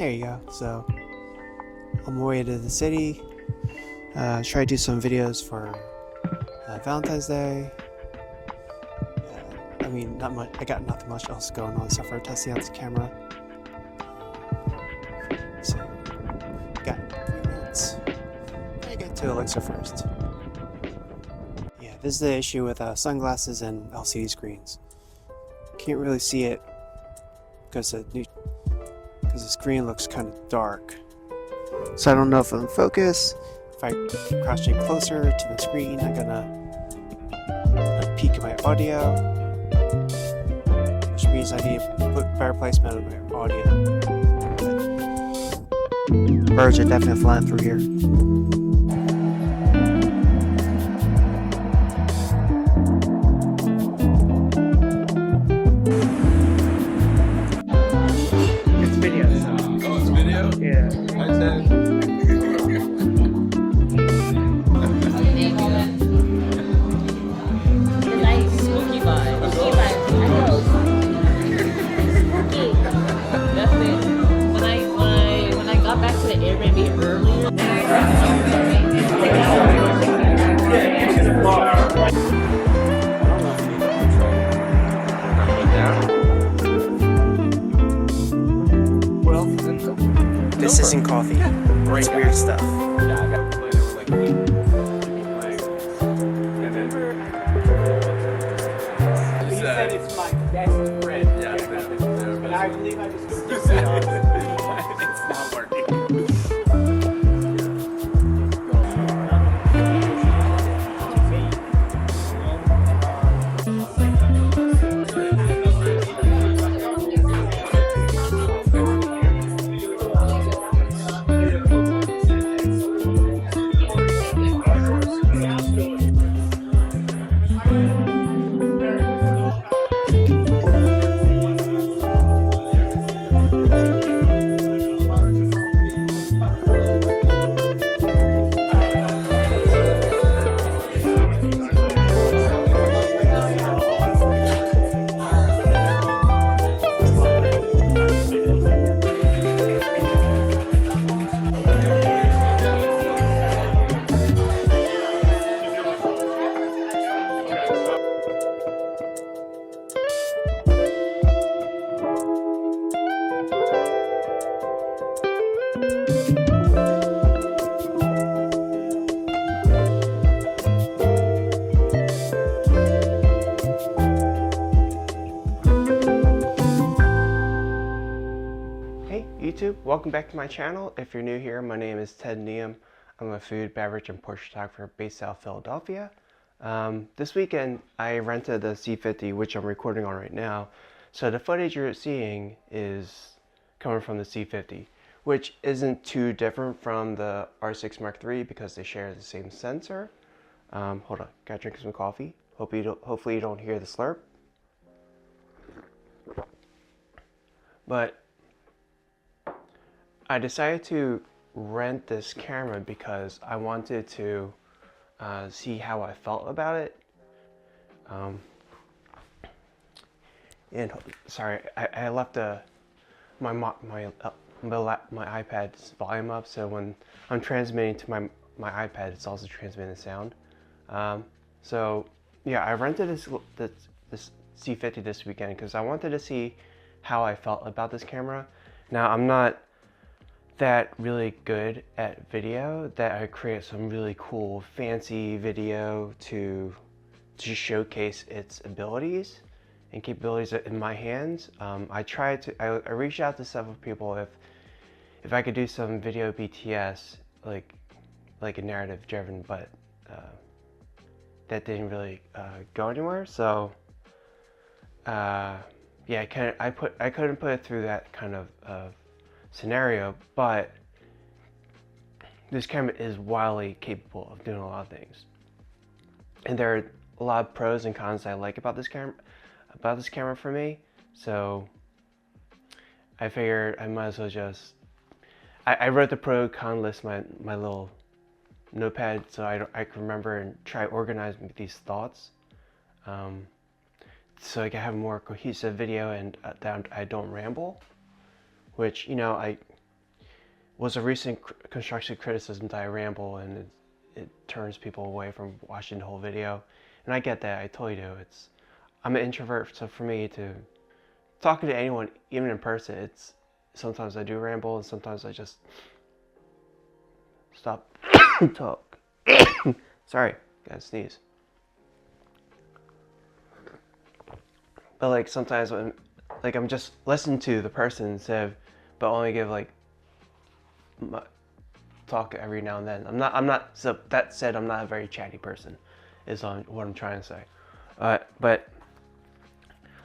There you go. So on my way to the city, try to do some videos for Valentine's Day. I mean, not much. I got nothing much else going on except for testing out this camera. So got 3 minutes. I get to Elixir first. Yeah, this is the issue with sunglasses and LCD screens. Can't really see it because the screen looks kind of dark. So I don't know if I'm in focus. If I crouch in closer to the screen, I'm gonna peak my audio, which means I need to put better placement of my audio. The birds are definitely flying through here. It's video. Oh, it's video? Yeah. I said. This isn't coffee. It's weird stuff. He said it's my best friend. But I believe I just it's not working. YouTube, welcome back to my channel. If you're new here, my name is Ted Neum. I'm a food, beverage, and portrait photographer based out of Philadelphia. This weekend, I rented the C50, which I'm recording on right now. So the footage you're seeing is coming from the C50, which isn't too different from the R6 Mark III because they share the same sensor. Hold on, gotta drink some coffee. Hopefully you don't hear the slurp. But I decided to rent this camera because I wanted to see how I felt about it. And sorry, I left my iPad's volume up, so when I'm transmitting to my iPad, it's also transmitting sound. So yeah, I rented this C50 this weekend because I wanted to see how I felt about this camera. Now, I'm not that really good at video that I create some really cool fancy video to showcase its abilities and capabilities in my hands. I reached out to several people if I could do some video BTS like a narrative driven, but that didn't really go anywhere. So yeah, I couldn't put it through that kind of scenario, but this camera is wildly capable of doing a lot of things, and there are a lot of pros and cons I like about this camera for me. So I figured I might as well just I wrote the pro con list my little notepad so I can remember and try organizing these thoughts, so I can have a more cohesive video and that I don't ramble. Which, you know, was a recent constructive criticism that I ramble, and it turns people away from watching the whole video. And I get that, I totally do. I'm an introvert, so for me to talking to anyone, even in person, it's sometimes I do ramble, and sometimes I just stop talk. Sorry, gotta sneeze. But like sometimes when like I'm just listening to the person instead of, but only give like talk every now and then. I'm not. So that said, I'm not a very chatty person. Is on what I'm trying to say. But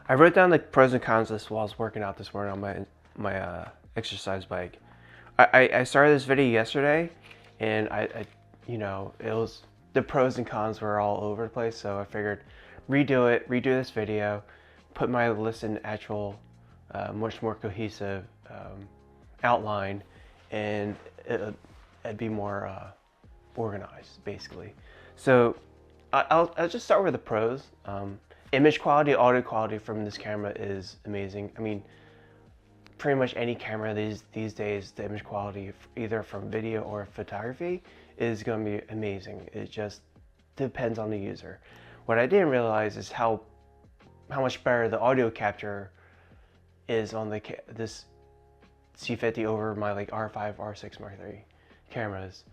I wrote down the pros and cons list while I was working out this morning on my exercise bike. I started this video yesterday, and I you know, it was the pros and cons were all over the place. So I figured redo this video, put my list in actual much more cohesive outline, and it'd be more organized, basically. So I'll just start with the pros. Image quality, audio quality from this camera is amazing. I mean, pretty much any camera these days, the image quality, either from video or photography, is going to be amazing. It just depends on the user. What I didn't realize is how much better the audio capture is on this C50 over my like R5, R6 Mark III cameras.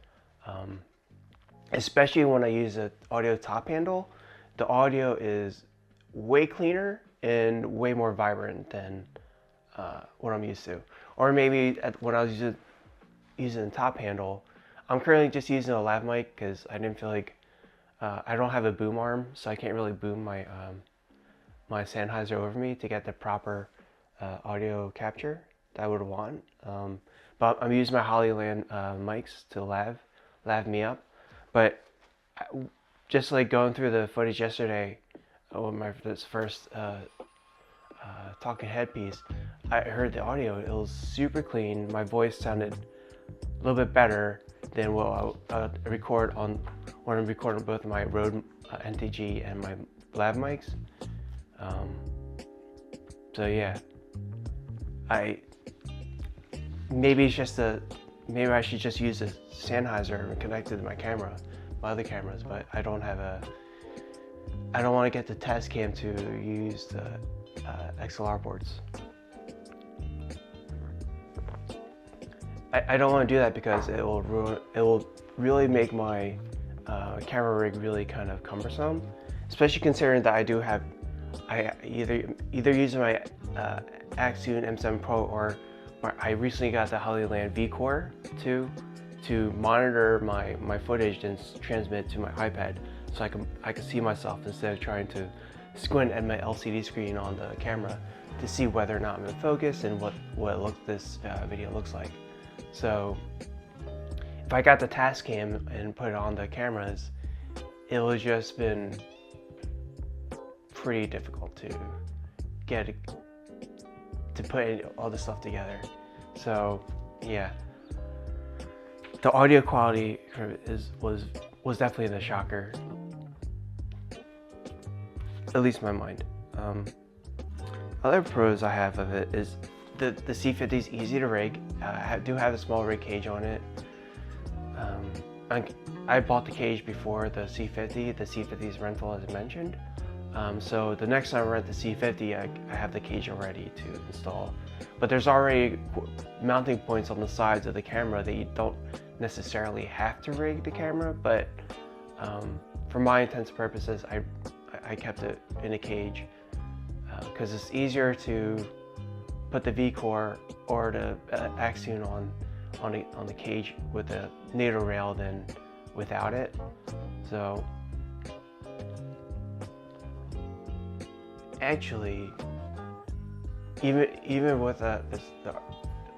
Especially when I use an audio top handle, the audio is way cleaner and way more vibrant than what I'm used to. Or maybe when I was using the top handle, I'm currently just using a lav mic because I didn't feel like I don't have a boom arm, so I can't really boom my my Sennheiser over me to get the proper audio capture that I would want. But I'm using my Hollyland mics to lav me up. But just like going through the footage yesterday, this first talking head piece, I heard the audio. It was super clean. My voice sounded a little bit better than what I record on when I'm recording both my Rode NTG and my lav mics. So yeah, maybe I should just use a Sennheiser and connect it to my camera, my other cameras, but I don't want to get the test cam to use the XLR ports. I don't want to do that because it will really make my camera rig really kind of cumbersome, especially considering that I either using my Axion M7 Pro or I recently got the Hollyland V-Core to monitor my footage and transmit to my iPad, so I can see myself instead of trying to squint at my LCD screen on the camera to see whether or not I'm in focus and what this video looks like. So if I got the Tascam and put it on the cameras, it would just been pretty difficult to put all this stuff together. So yeah, the audio quality was definitely the shocker, at least in my mind. Other pros I have of it is the C50 is easy to rig. I do have a small rig cage on it. I bought the cage before the C50. The C50's rental, as I mentioned. So the next time I rent the C50, I have the cage already to install. But there's already mounting points on the sides of the camera that you don't necessarily have to rig the camera, but for my intents and purposes, I kept it in a cage because it's easier to put the V-Core or the Axion on the cage with a NATO rail than without it. So actually, even with the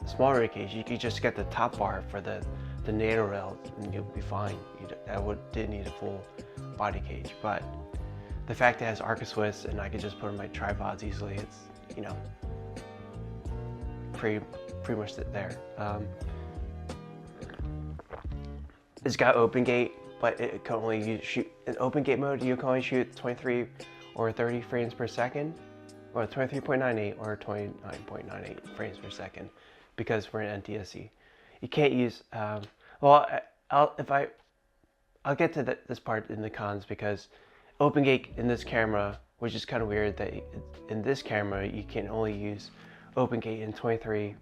smaller rig cage, you could just get the top bar for the NATO rail and you'll be fine. Didn't need a full body cage, but the fact that it has Arca Swiss and I could just put on my tripods easily, it's, you know, pretty much there. It's got open gate, but it can only shoot in open gate mode. You can only shoot 23 or 30 frames per second, or 23.98 or 29.98 frames per second, because we're in NTSC. you can't use. Well, I'll get to this part in the cons, because OpenGate in this camera, which is kind of weird that in this camera you can only use OpenGate in 23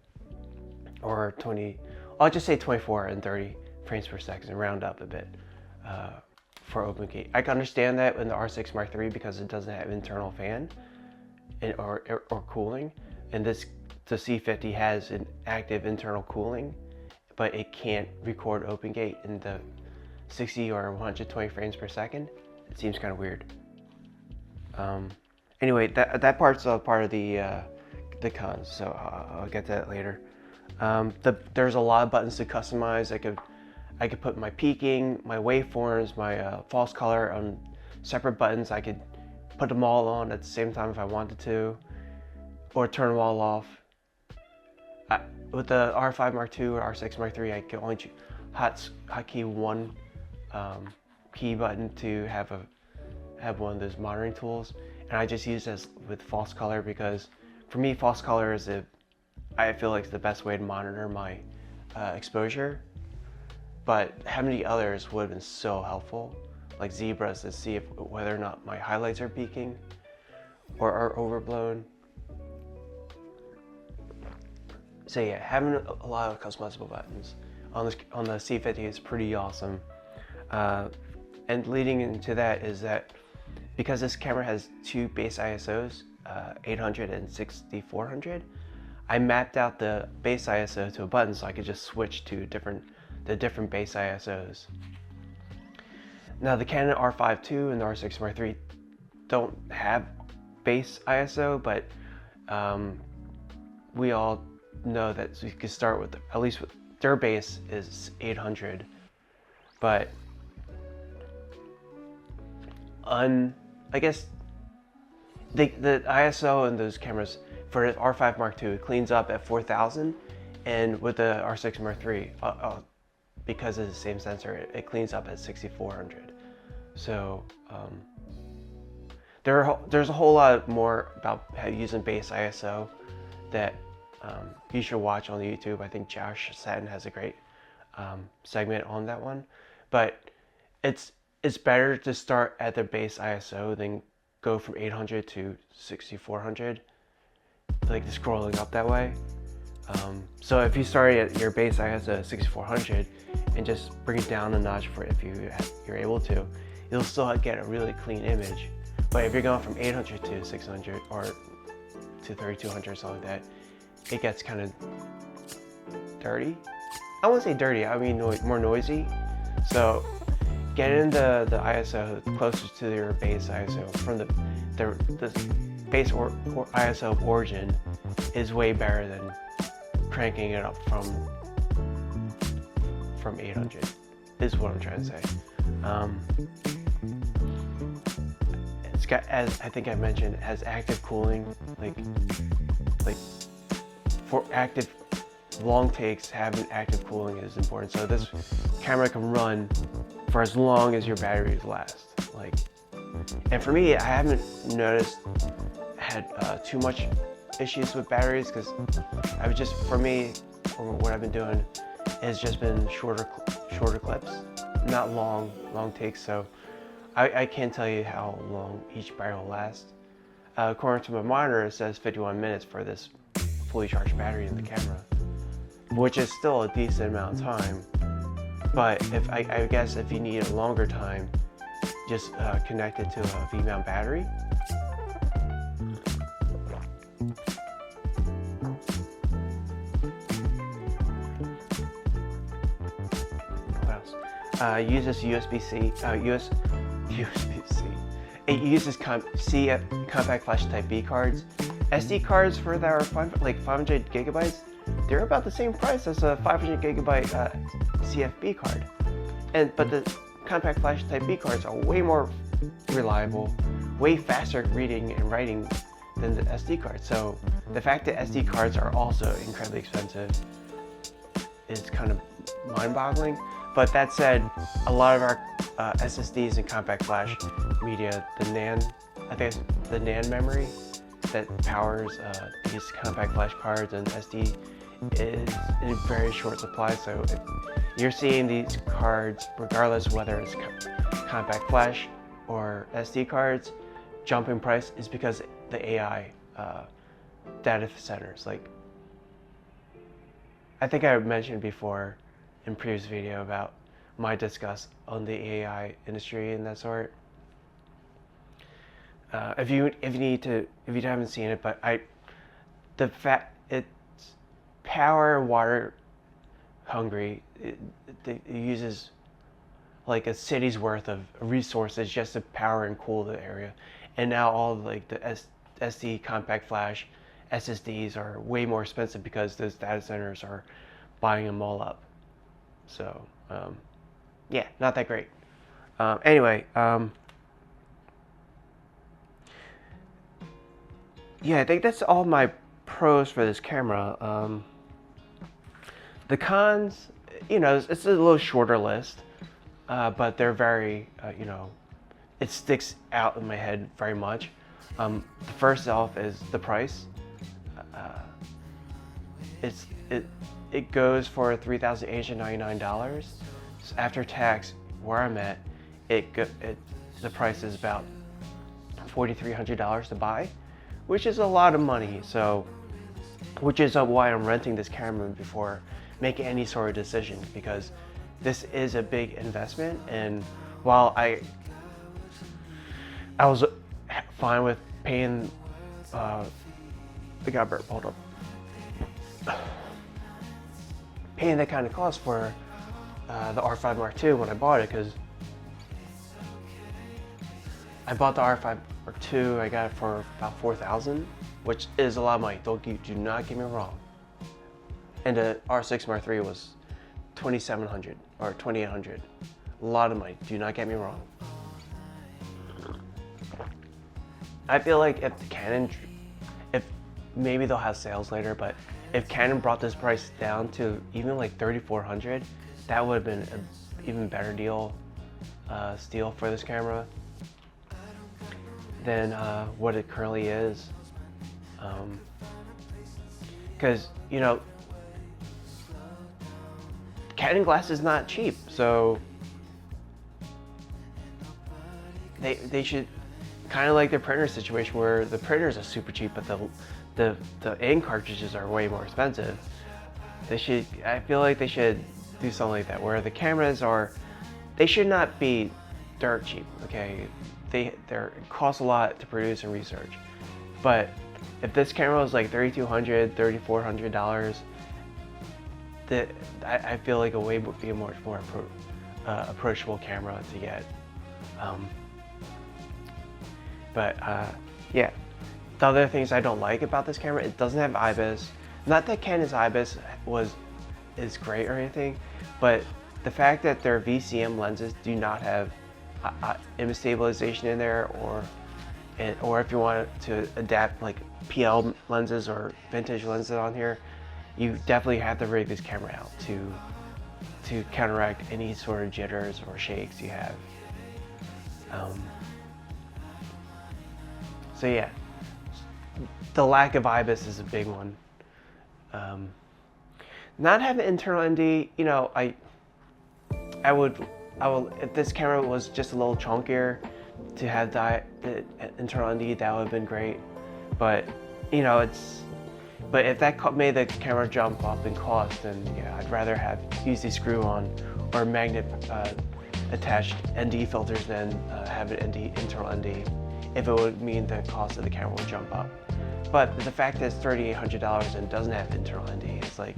or 20. I'll just say 24 and 30 frames per second and round up a bit for OpenGate. I can understand that in the R6 Mark III because it doesn't have internal fan or cooling, and the C50 has an active internal cooling, but it can't record OpenGate in the 60 or 120 frames per second. It seems kind of weird. Anyway, that part's a part of the cons, so I'll get to that later. There's a lot of buttons to customize. I could put my peaking, my waveforms, my false color on separate buttons. I could put them all on at the same time if I wanted to, or turn them all off. With the R5 Mark II or R6 Mark III, I can only hotkey one key button to have one of those monitoring tools, and I just use this with false color because for me false color is I feel like it's the best way to monitor my exposure. But having the others would have been so helpful, like zebras, to see whether or not my highlights are peaking or are overblown. So yeah, having a lot of customizable buttons on the C50 is pretty awesome. And leading into that is that because this camera has two base ISOs, 800 and 6400, I mapped out the base ISO to a button so I could just switch to the different base ISOs. Now the Canon R5 II and the R6 Mark III don't have base ISO, but we all know that we could start with, at least with their base is 800, but I guess the ISO in those cameras for the R5 Mark II cleans up at 4000, and with the R6 Mark III, because of the same sensor, it cleans up at 6400. So there's a whole lot more about how using base ISO that you should watch on YouTube. I think Josh Satin has a great segment on that one, but it's better to start at the base ISO than go from 800 to 6400, like scrolling up that way. So if you start at your base ISO 6400 and just bring it down a notch for if you're able to, you'll still get a really clean image. But if you're going from 800 to 600 or to 3200 or something like that, it gets kind of dirty. I won't say dirty, I mean more noisy. So get into the ISO closest to your base ISO from the base ISO of origin is way better than cranking it up from 800, is what I'm trying to say. It's got, as I think I mentioned, it has active cooling, like for active long takes, having active cooling is important. So this camera can run for as long as your batteries last. And for me, I haven't had too much issues with batteries, because for me, what I've been doing has just been shorter clips, not long takes. So I can't tell you how long each battery will last. According to my monitor, it says 51 minutes for this fully charged battery in the camera, which is still a decent amount of time. But I guess if you need a longer time, just connect it to a V-mount battery. What else? Uses USB-C. USB-C. It uses compact flash type B cards. SD cards for that are 500 gigabytes. They're about the same price as a 500 gigabyte CFB card, but the compact flash type B cards are way more reliable, way faster reading and writing than the SD cards. So the fact that SD cards are also incredibly expensive is kind of mind-boggling. But that said, a lot of our SSDs and compact flash media, the NAND memory that powers these compact flash cards and SD is in very short supply. So if you're seeing these cards, regardless of whether it's compact flash or SD cards, jump in price is because the AI data centers. Like, I think I mentioned before in previous video about my disgust on the AI industry and that sort. If you haven't seen it, but it's power and water hungry. It uses like a city's worth of resources just to power and cool the area, and now all like the SD compact flash SSDs are way more expensive because those data centers are buying them all up. So yeah, not that great. Anyway, yeah, I think that's all my pros for this camera. The cons, you know, it's a little shorter list, but they're very, you know, it sticks out in my head very much. The first off is the price. It goes for $3,899. So after tax, where I'm at, the price is about $4,300 to buy, which is a lot of money. So, which is why I'm renting this camera before making any sort of decision, because this is a big investment. And while I was fine with paying, I got burp, hold up. Paying that kind of cost for the R5 Mark II when I bought it, because I bought the R5 Mark II, I got it for about $4,000, which is a lot of money. Do not get me wrong. And the R6 Mark III was $2,700 or $2,800. A lot of money. Do not get me wrong. I feel like if Canon, maybe they'll have sales later, but if Canon brought this price down to even like $3,400, that would have been an even better deal for this camera than what it currently is. Because, you know, Canon glass is not cheap, so they should, kind of like the printer situation where the printers are super cheap, but the ink cartridges are way more expensive. I feel like they should do something like that, where the cameras they should not be dirt cheap, okay? It costs a lot to produce and research. But if this camera was like $3,200, $3,400, I feel like it would be a much more approachable camera to get. Yeah. The other things I don't like about this camera, it doesn't have IBIS. Not that Canon's IBIS is great or anything, but the fact that their VCM lenses do not have image stabilization in there, or if you want to adapt like PL lenses or vintage lenses on here, you definitely have to rig this camera out to counteract any sort of jitters or shakes you have. So yeah, the lack of IBIS is a big one. Not having internal ND, you know, I would, if this camera was just a little chunkier to have the internal ND, that would have been great. But, you know, but if that made the camera jump up in cost, then yeah, I'd rather use the screw-on or magnet attached ND filters than have an internal ND, if it would mean the cost of the camera would jump up. But the fact that it's $3,800 and doesn't have internal ND, it's like,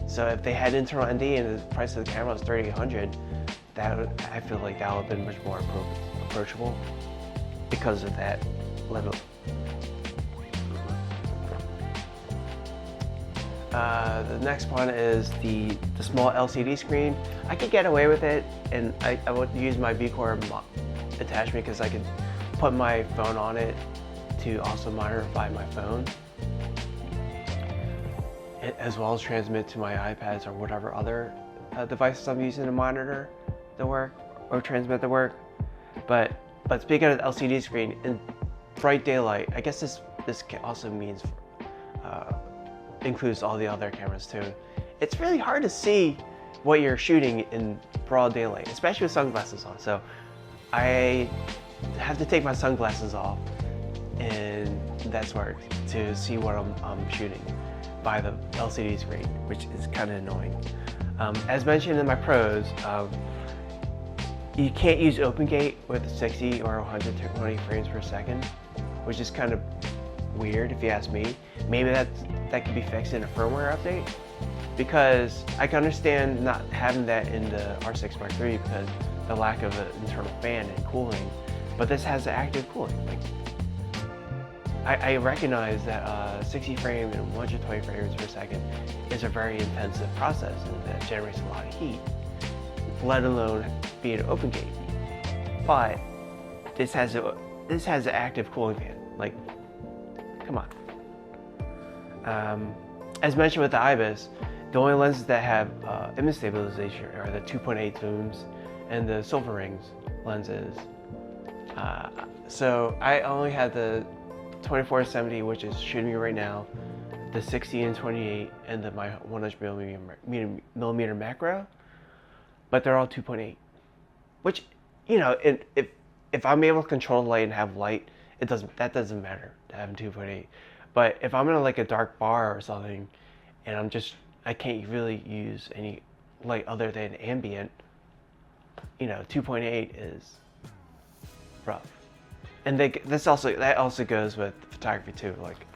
so if they had internal ND and the price of the camera was $3,800, I feel like that would have been much more approachable because of that level. The next one is the small LCD screen. I could get away with it, and I would use my VCore attachment because I could put my phone on it to also monitor by my phone, as well as transmit to my iPads or whatever other devices I'm using to monitor the work or transmit the work. But speaking of the LCD screen, in bright daylight, I guess this also means includes all the other cameras too. It's really hard to see what you're shooting in broad daylight, especially with sunglasses on. So I have to take my sunglasses off and that's where to see what I'm shooting by the LCD screen, which is kind of annoying. As mentioned in my pros, you can't use OpenGate with 60 or 120 frames per second, which is kind of weird if you ask me. Maybe that could be fixed in a firmware update, because I can understand not having that in the R6 Mark III because the lack of an internal fan and cooling, but this has active cooling. Like, I recognize that 60 frames and 120 frames per second is a very intensive process and that generates a lot of heat, let alone being an open gate. But this has an active cooling fan. Like, come on. As mentioned with the IBIS, the only lenses that have image stabilization are the 2.8 zooms and the silver rings lenses. So I only had the 24-70, which is shooting me right now, the 60 and 28, and then my 100mm macro, but they're all 2.8. Which, you know, if I'm able to control the light and have light, that doesn't matter to having 2.8. But if I'm in like a dark bar or something, and I can't really use any light other than ambient, you know, 2.8 is rough. And that also goes with photography too. Like,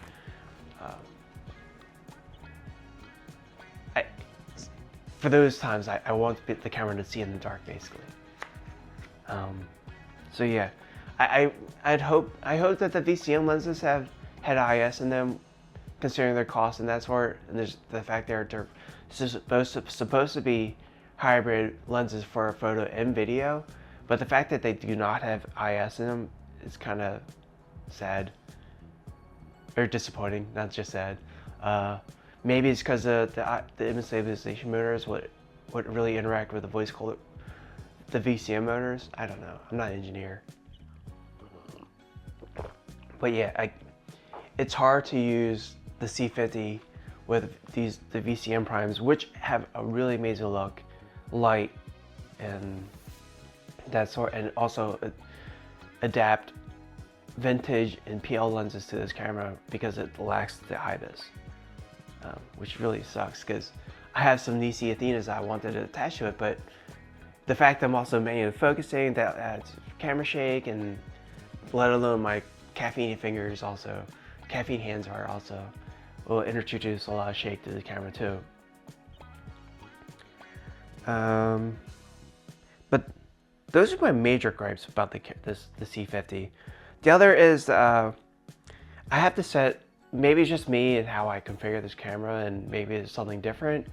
for those times, I want the camera to see in the dark, basically. So yeah, I hope that the VCM lenses had IS in them, considering their cost and that sort. And there's the fact they're supposed to be hybrid lenses for photo and video, but the fact that they do not have IS in them is kind of sad, or disappointing, not just sad. Maybe it's because the image stabilization motors would really interact with the voice color, the VCM motors. I don't know. I'm not an engineer. But yeah, it's hard to use the C50 with the VCM primes, which have a really amazing look, light, and that sort, and also adapt vintage and PL lenses to this camera because it lacks the IBIS, which really sucks because I have some Nisi Athenas that I wanted to attach to it, but the fact that I'm also manually focusing, that adds camera shake, and let alone my caffeine hands will introduce a lot of shake to the camera too. But those are my major gripes about the C50. The other is I have to set, maybe it's just me and how I configure this camera, and maybe it's something different,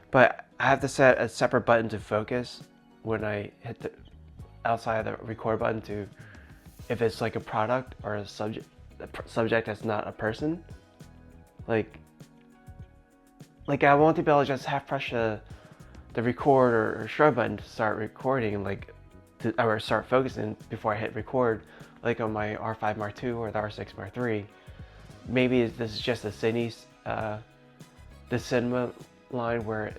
but I have to set a separate button to focus when I hit the outside of the record button to, if it's like a product or a subject that's not a person. Like I want to be able to just half press the record or show button to start recording, or start focusing before I hit record, like on my R5 Mark II or the R6 Mark III. Maybe this is just the cinema line where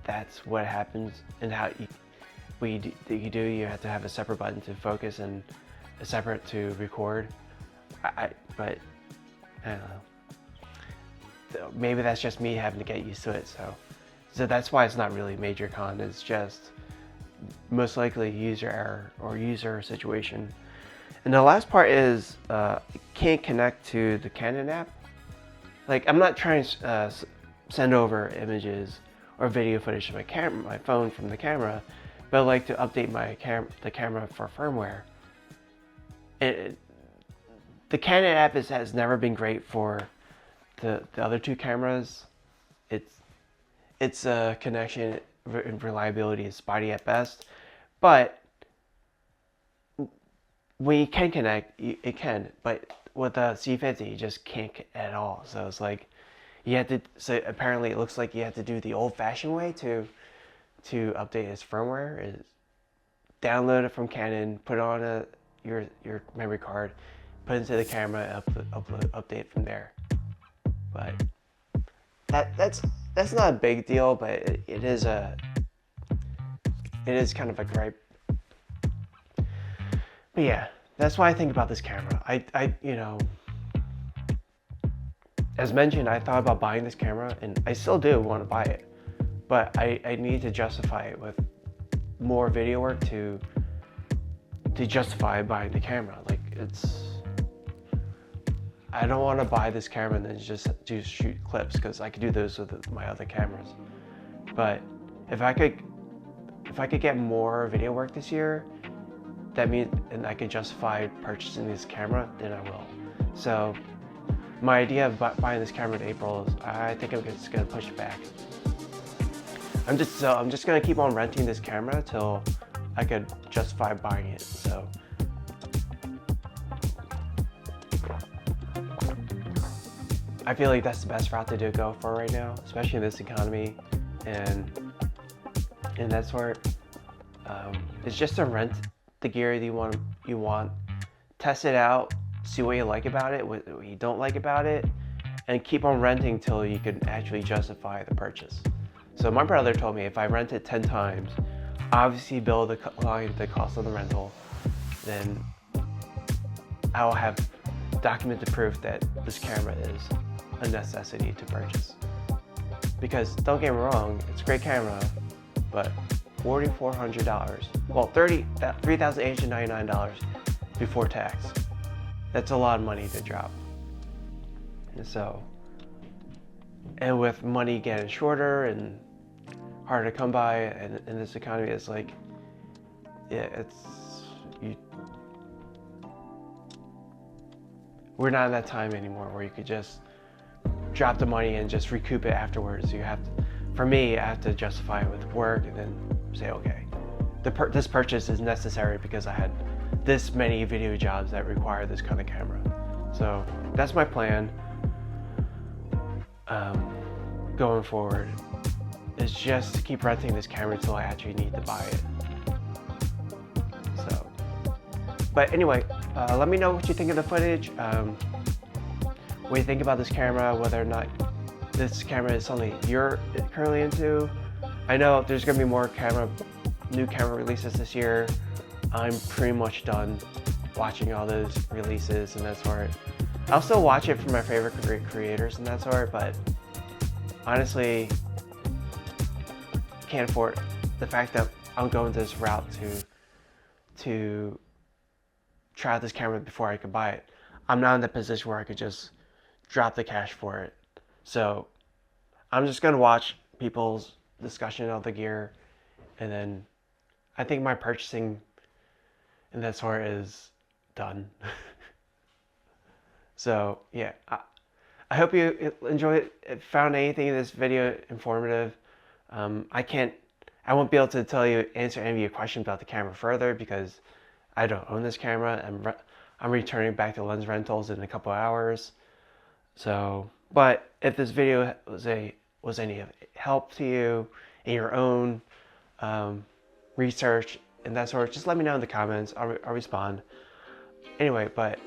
that's what happens, and how you have to have a separate button to focus and a separate to record. But I don't know. Maybe that's just me having to get used to it. So that's why it's not really major con. It's just most likely user error or user situation. And the last part is it can't connect to the Canon app. Like, I'm not trying to send over images or video footage to my phone from the camera, but I like to update the camera for firmware. And the Canon app has never been great for the other two cameras. Its connection and reliability is spotty at best, but when you can connect, it can. But with the C50, you just can't at all. So it's like you have to. So apparently, it looks like you have to do the old-fashioned way to update its firmware. Is download it from Canon, put it on your memory card, put it into the camera, update from there. But that's not a big deal, but it is kind of a gripe. But yeah, that's what I think about this camera. I you know, as mentioned, I thought about buying this camera, and I still do want to buy it, but I need to justify it with more video work to justify buying the camera. Like, I don't want to buy this camera and then just shoot clips, because I could do those with my other cameras. But if I could get more video work this year, that means, and I can justify purchasing this camera, then I will. So my idea of buying this camera in April is, I think I'm just gonna push it back. I'm just gonna keep on renting this camera till I could justify buying it. So I feel like that's the best route to go for right now, especially in this economy and that sort. It's just to rent the gear that you want, test it out, see what you like about it, what you don't like about it, and keep on renting till you can actually justify the purchase. So my brother told me if I rent it 10 times, obviously bill the client the cost of the rental, then I will have documented proof that this camera is a necessity to purchase. Because don't get me wrong, it's a great camera, but $4,400, well, $3,899 before tax. That's a lot of money to drop. And so, and with money getting shorter and harder to come by, and in this economy, it's like, yeah, we're not in that time anymore where you could just drop the money and just recoup it afterwards. You have to, for me, I have to justify it with work and then say, okay, this purchase is necessary because I had this many video jobs that require this kind of camera. So that's my plan going forward, is just to keep renting this camera until I actually need to buy it. So, but anyway, let me know what you think of the footage. What you think about this camera, whether or not this camera is something you're currently into. I know there's gonna be more new camera releases this year. I'm pretty much done watching all those releases and that sort. I'll still watch it for my favorite creators and that sort, but honestly, can't afford the fact that I'm going this route to try out this camera before I could buy it. I'm not in the position where I could just drop the cash for it. So I'm just gonna watch people's discussion of the gear, and then I think my purchasing and that sort is done. So yeah, I hope you enjoyed it, found anything in this video informative. I won't be able to answer any of your questions about the camera further because I don't own this camera. I'm returning back to Lens Rentals in a couple hours. So, but if this video was any help to you in your own research and that sort, just let me know in the comments. I'll respond. Anyway, but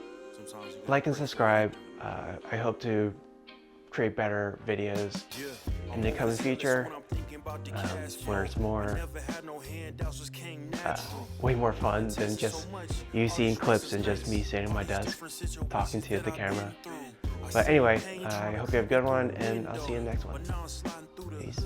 like and subscribe. I hope to create better videos in the coming future, where it's more, way more fun than just you seeing clips and just me sitting at my desk talking to the camera. But anyway, I hope you have a good one, and I'll see you in the next one. Peace.